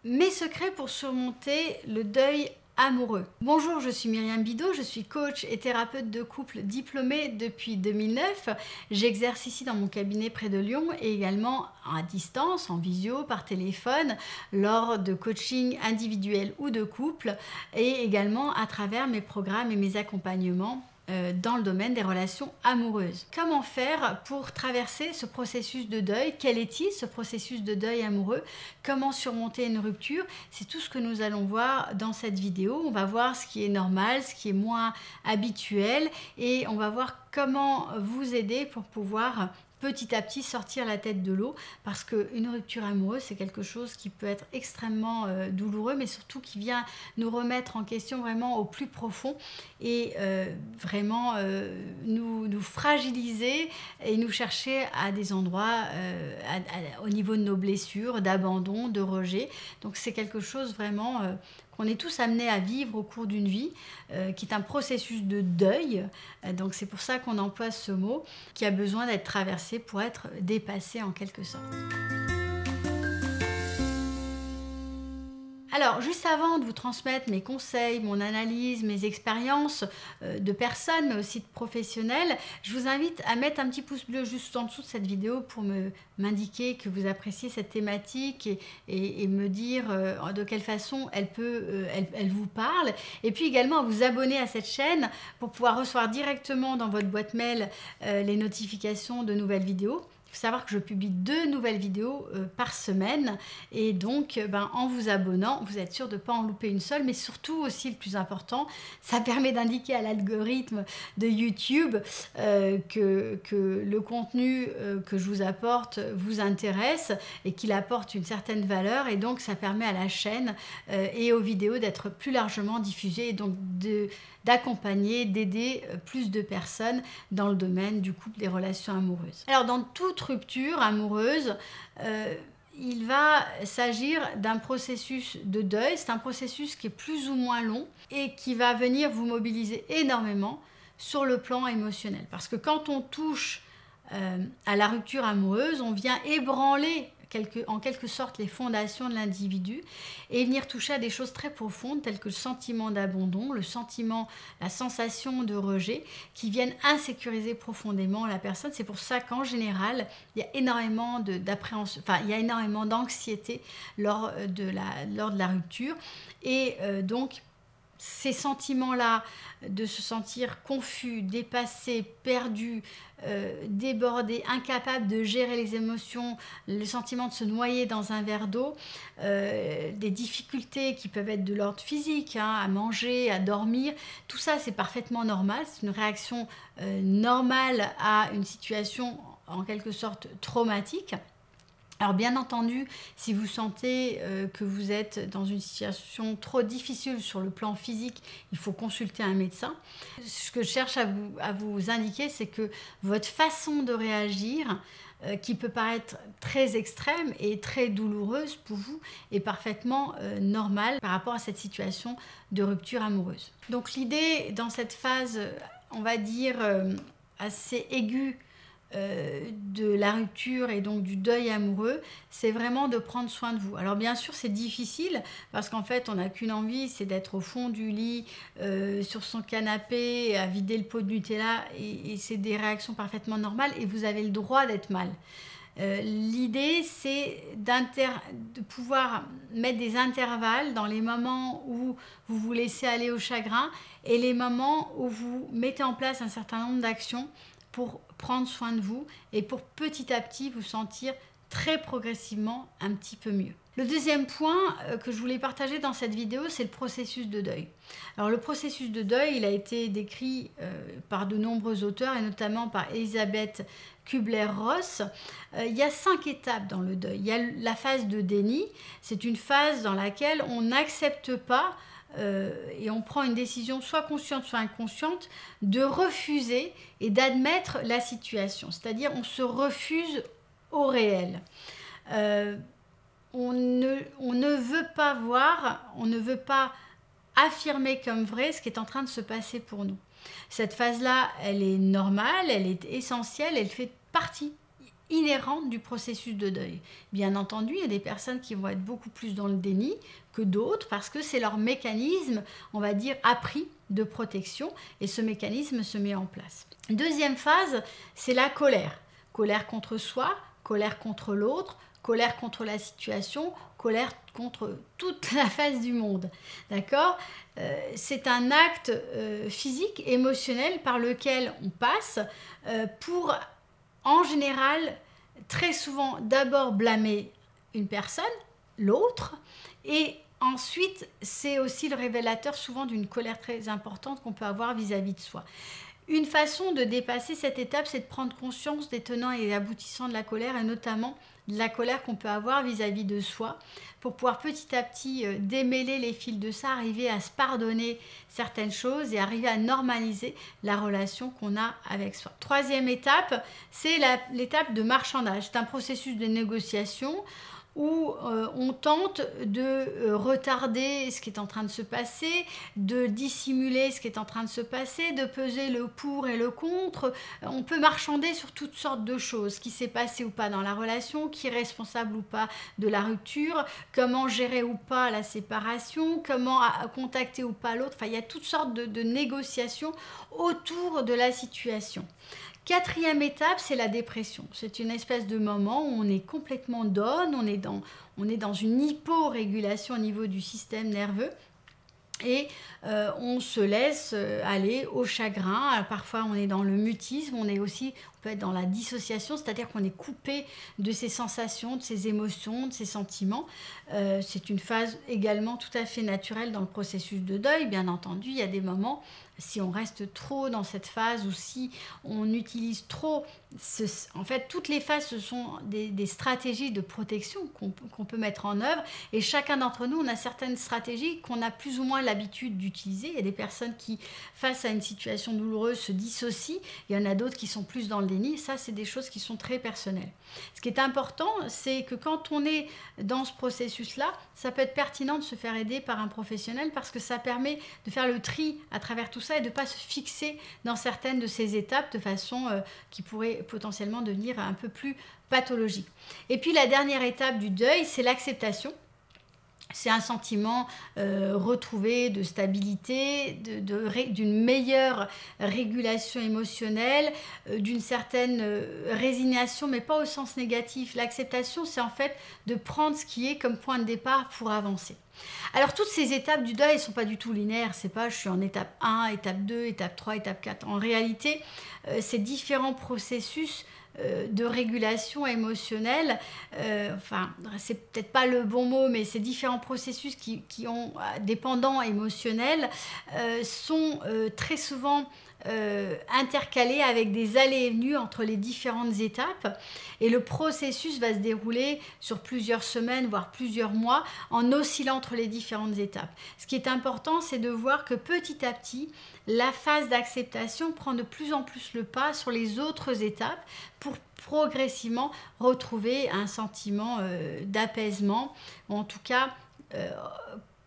Mes secrets pour surmonter le deuil amoureux. Bonjour, je suis Myriam Bidot, je suis coach et thérapeute de couple diplômée depuis 2009. J'exerce ici dans mon cabinet près de Lyon et également à distance, en visio, par téléphone, lors de coaching individuel ou de couple et également à travers mes programmes et mes accompagnements dans le domaine des relations amoureuses. Comment faire pour traverser ce processus de deuil? Quel est-il ce processus de deuil amoureux? Comment surmonter une rupture? C'est tout ce que nous allons voir dans cette vidéo. On va voir ce qui est normal, ce qui est moins habituel et on va voir comment vous aider pour pouvoir petit à petit sortir la tête de l'eau, parce qu'une rupture amoureuse, c'est quelque chose qui peut être extrêmement douloureux, mais surtout qui vient nous remettre en question vraiment au plus profond et vraiment nous fragiliser et nous chercher à des endroits au niveau de nos blessures, d'abandon, de rejet. Donc c'est quelque chose vraiment qu'on est tous amenés à vivre au cours d'une vie, qui est un processus de deuil. Donc c'est pour ça qu'on emploie ce mot, qui a besoin d'être traversé pour être dépassé en quelque sorte. Alors, juste avant de vous transmettre mes conseils, mon analyse, mes expériences de personnes, mais aussi de professionnels, je vous invite à mettre un petit pouce bleu juste en dessous de cette vidéo pour m'indiquer que vous appréciez cette thématique et me dire de quelle façon elle vous parle. Et puis également à vous abonner à cette chaîne pour pouvoir recevoir directement dans votre boîte mail les notifications de nouvelles vidéos. Il faut savoir que je publie 2 nouvelles vidéos par semaine et donc en vous abonnant, vous êtes sûr de ne pas en louper une seule, mais surtout aussi le plus important, ça permet d'indiquer à l'algorithme de YouTube que le contenu que je vous apporte vous intéresse et qu'il apporte une certaine valeur, et donc ça permet à la chaîne et aux vidéos d'être plus largement diffusées et donc d'accompagner, d'aider plus de personnes dans le domaine du couple, des relations amoureuses. Alors dans toute rupture amoureuse, il va s'agir d'un processus de deuil. C'est un processus qui est plus ou moins long et qui va venir vous mobiliser énormément sur le plan émotionnel. Parce que quand on touche à la rupture amoureuse, on vient ébranler en quelque sorte les fondations de l'individu et venir toucher à des choses très profondes telles que le sentiment d'abandon, la sensation de rejet, qui viennent insécuriser profondément la personne. C'est pour ça qu'en général, il y a énormément d'appréhension, il y a énormément d'anxiété lors de la rupture, et donc ces sentiments-là, de se sentir confus, dépassé, perdu, débordé, incapable de gérer les émotions, le sentiment de se noyer dans un verre d'eau, des difficultés qui peuvent être de l'ordre physique, à manger, à dormir, tout ça c'est parfaitement normal, c'est une réaction normale à une situation en quelque sorte traumatique. Alors bien entendu, si vous sentez que vous êtes dans une situation trop difficile sur le plan physique, il faut consulter un médecin. Ce que je cherche à vous indiquer, c'est que votre façon de réagir, qui peut paraître très extrême et très douloureuse pour vous, est parfaitement normale par rapport à cette situation de rupture amoureuse. Donc l'idée dans cette phase, on va dire, assez aiguë, de la rupture et donc du deuil amoureux, c'est vraiment de prendre soin de vous. Alors bien sûr c'est difficile parce qu'en fait on n'a qu'une envie, c'est d'être au fond du lit, sur son canapé, à vider le pot de Nutella, et c'est des réactions parfaitement normales et vous avez le droit d'être mal. L'idée c'est de pouvoir mettre des intervalles dans les moments où vous vous laissez aller au chagrin et les moments où vous mettez en place un certain nombre d'actions pour prendre soin de vous et pour petit à petit vous sentir très progressivement un petit peu mieux. Le deuxième point que je voulais partager dans cette vidéo, c'est le processus de deuil. Alors le processus de deuil, il a été décrit par de nombreux auteurs et notamment par Elisabeth Kübler-Ross. Il y a 5 étapes dans le deuil. Il y a la phase de déni, c'est une phase dans laquelle on n'accepte pas et on prend une décision soit consciente soit inconsciente de refuser et d'admettre la situation, c'est-à-dire on se refuse au réel. On ne veut pas voir, on ne veut pas affirmer comme vrai ce qui est en train de se passer pour nous. Cette phase-là, elle est normale, elle est essentielle, elle fait partie inhérente du processus de deuil. Bien entendu, il y a des personnes qui vont être beaucoup plus dans le déni que d'autres parce que c'est leur mécanisme, on va dire, appris de protection et ce mécanisme se met en place. Deuxième phase, c'est la colère. Colère contre soi, colère contre l'autre, colère contre la situation, colère contre toute la face du monde. D'accord ? C'est un acte physique, émotionnel par lequel on passe pour, en général, très souvent, d'abord blâmer une personne, l'autre, et ensuite, c'est aussi le révélateur souvent d'une colère très importante qu'on peut avoir vis-à-vis de soi. Une façon de dépasser cette étape, c'est de prendre conscience des tenants et des aboutissants de la colère, et notamment de la colère qu'on peut avoir vis-à-vis de soi, pour pouvoir petit à petit démêler les fils de ça, arriver à se pardonner certaines choses et arriver à normaliser la relation qu'on a avec soi. Troisième étape, c'est l'étape de marchandage. C'est un processus de négociation où on tente de retarder ce qui est en train de se passer, de dissimuler ce qui est en train de se passer, de peser le pour et le contre. On peut marchander sur toutes sortes de choses, ce qui s'est passé ou pas dans la relation, qui est responsable ou pas de la rupture, comment gérer ou pas la séparation, comment contacter ou pas l'autre. Enfin, il y a toutes sortes de négociations autour de la situation. Quatrième étape, c'est la dépression. C'est une espèce de moment où on est complètement down, on est dans une hyporégulation au niveau du système nerveux et on se laisse aller au chagrin. Parfois, on est dans le mutisme, on peut être dans la dissociation, c'est-à-dire qu'on est coupé de ses sensations, de ses émotions, de ses sentiments. C'est une phase également tout à fait naturelle dans le processus de deuil. Bien entendu, il y a des moments, si on reste trop dans cette phase ou si on utilise trop, en fait, toutes les phases, ce sont des stratégies de protection qu'on peut mettre en œuvre. Et chacun d'entre nous, on a certaines stratégies qu'on a plus ou moins l'habitude d'utiliser. Il y a des personnes qui, face à une situation douloureuse, se dissocient. Il y en a d'autres qui sont plus dans le déni. Ça, c'est des choses qui sont très personnelles. Ce qui est important, c'est que quand on est dans ce processus-là, ça peut être pertinent de se faire aider par un professionnel parce que ça permet de faire le tri à travers tout ça et de ne pas se fixer dans certaines de ces étapes de façon qui pourrait potentiellement devenir un peu plus pathologique. Et puis la dernière étape du deuil, c'est l'acceptation. C'est un sentiment retrouvé de stabilité, d'une meilleure régulation émotionnelle, d'une certaine résignation, mais pas au sens négatif. L'acceptation, c'est en fait de prendre ce qui est comme point de départ pour avancer. Alors toutes ces étapes du deuil, elles ne sont pas du tout linéaires, c'est pas je suis en étape 1, étape 2, étape 3, étape 4. En réalité, ces différents processus de régulation émotionnelle, enfin c'est peut-être pas le bon mot, mais ces différents processus qui ont dépendants émotionnels sont très souvent intercalés avec des allées et venues entre les différentes étapes et le processus va se dérouler sur plusieurs semaines voire plusieurs mois en oscillant entre les différentes étapes. Ce qui est important, c'est de voir que petit à petit la phase d'acceptation prend de plus en plus le pas sur les autres étapes pour progressivement retrouver un sentiment d'apaisement, ou en tout cas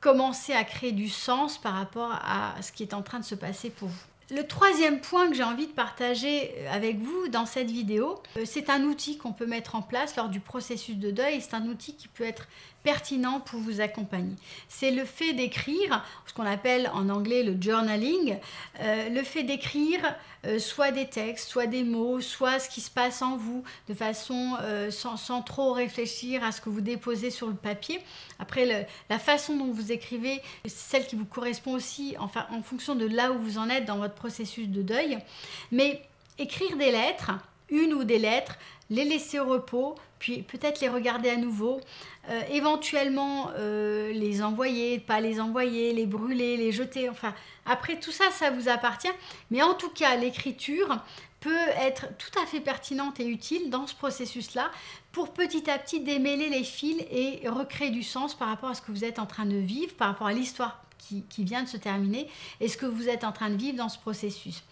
commencer à créer du sens par rapport à ce qui est en train de se passer pour vous. Le troisième point que j'ai envie de partager avec vous dans cette vidéo, c'est un outil qu'on peut mettre en place lors du processus de deuil. C'est un outil qui peut être pertinent pour vous accompagner. C'est le fait d'écrire, ce qu'on appelle en anglais le journaling, le fait d'écrire soit des textes, soit des mots, soit ce qui se passe en vous, de façon sans trop réfléchir à ce que vous déposez sur le papier. Après, la façon dont vous écrivez, c'est celle qui vous correspond aussi, enfin, en fonction de là où vous en êtes dans votre processus de deuil. Mais écrire des lettres, une ou des lettres, les laisser au repos, puis peut-être les regarder à nouveau, éventuellement les envoyer, pas les envoyer, les brûler, les jeter, enfin après tout ça, ça vous appartient, mais en tout cas l'écriture peut être tout à fait pertinente et utile dans ce processus-là pour petit à petit démêler les fils et recréer du sens par rapport à ce que vous êtes en train de vivre, par rapport à l'histoire qui vient de se terminer et ce que vous êtes en train de vivre dans ce processus.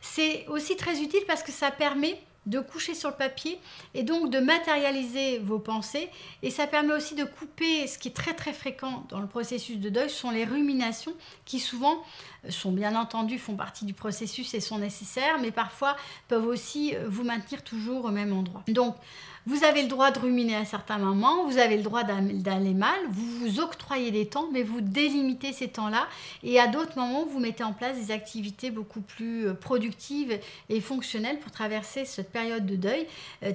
C'est aussi très utile parce que ça permet de coucher sur le papier et donc de matérialiser vos pensées. Et ça permet aussi de couper ce qui est très très fréquent dans le processus de deuil, ce sont les ruminations qui souvent sont bien entendu, font partie du processus et sont nécessaires, mais parfois peuvent aussi vous maintenir toujours au même endroit. Donc, vous avez le droit de ruminer à certains moments, vous avez le droit d'aller mal, vous vous octroyez des temps, mais vous délimitez ces temps-là et à d'autres moments, vous mettez en place des activités beaucoup plus productives et fonctionnelles pour traverser cette période de deuil,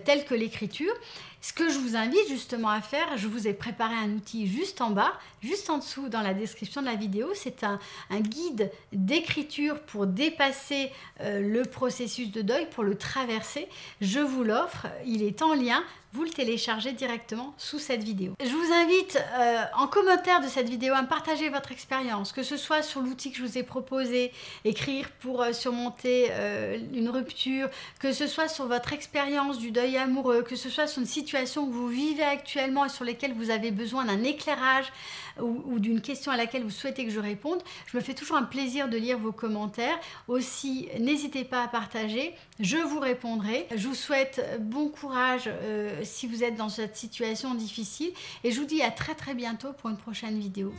telles que l'écriture. Ce que je vous invite justement à faire, je vous ai préparé un outil juste en bas, juste en dessous dans la description de la vidéo. C'est un guide d'écriture pour dépasser le processus de deuil, pour le traverser. Je vous l'offre, il est en lien. Vous le téléchargez directement sous cette vidéo. Je vous invite en commentaire de cette vidéo à me partager votre expérience, que ce soit sur l'outil que je vous ai proposé, écrire pour surmonter une rupture, que ce soit sur votre expérience du deuil amoureux, que ce soit sur une situation que vous vivez actuellement et sur laquelle vous avez besoin d'un éclairage ou d'une question à laquelle vous souhaitez que je réponde. Je me fais toujours un plaisir de lire vos commentaires. Aussi, n'hésitez pas à partager, je vous répondrai. Je vous souhaite bon courage si vous êtes dans cette situation difficile et je vous dis à très très bientôt pour une prochaine vidéo.